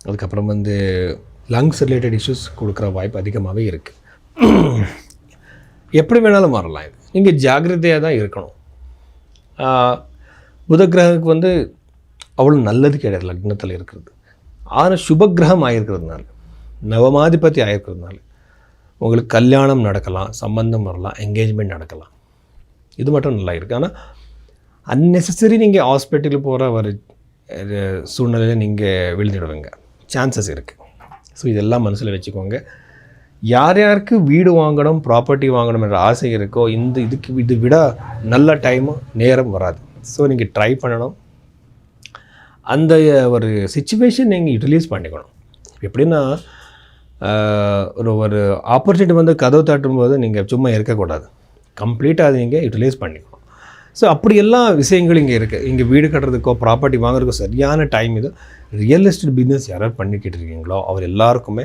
அதுக்கப்புறம் வந்து lungs related issues கொடுக்குற வாய்ப்பு அதிகமாகவே இருக்குது. எப்படி வேணாலும் மாறலாம். இது நீங்கள் ஜாக்கிரதையாக தான் இருக்கணும். புத கிரகத்துக்கு வந்து அவ்வளோ நல்லது கிடையாது லக்னத்தில் இருக்கிறது. ஆனால் சுபகிரகம் ஆகிருக்கிறதுனால, நவமாதிபதி ஆகிருக்கிறதுனால உங்களுக்கு கல்யாணம் நடக்கலாம், சம்பந்தம் வரலாம், என்கேஜ்மெண்ட் நடக்கலாம். இது மட்டும் நல்லா இருக்குது. ஆனால் அன்னெசரி நீங்கள் ஹாஸ்பிட்டலுக்கு போகிற ஒரு சூழ்நிலையில் நீங்கள் விழுந்துடுவீங்க, சான்சஸ் இருக்குது. ஸோ இதெல்லாம் மனசில் வச்சுக்கோங்க. யார் யாருக்கு வீடு வாங்கணும், ப்ராப்பர்ட்டி வாங்கணும் என்ற ஆசை இருக்கோ, இது விட நல்ல டைமும் நேரம் வராது. ஸோ நீங்கள் ட்ரை பண்ணணும். அந்த ஒரு சிச்சுவேஷன் நீங்கள் யூட்டிலைஸ் பண்ணிக்கணும். எப்படின்னா ஒரு ஆப்பர்ச்சுனிட்டி வந்து கதவு தட்டும்போது நீங்கள் சும்மா இருக்கக்கூடாது, கம்ப்ளீட்டாக அதை நீங்கள் யூட்டிலைஸ் பண்ணிக்கணும். ஸோ அப்படி எல்லா விஷயங்களும் இங்கே இருக்குது. இங்கே வீடு கட்டுறதுக்கோ ப்ராப்பர்ட்டி வாங்குறதுக்கோ சரியான டைம் இது. ரியல் எஸ்டேட் பிஸ்னஸ் யாராவது பண்ணிக்கிட்டு இருக்கீங்களோ அவர் எல்லாருக்குமே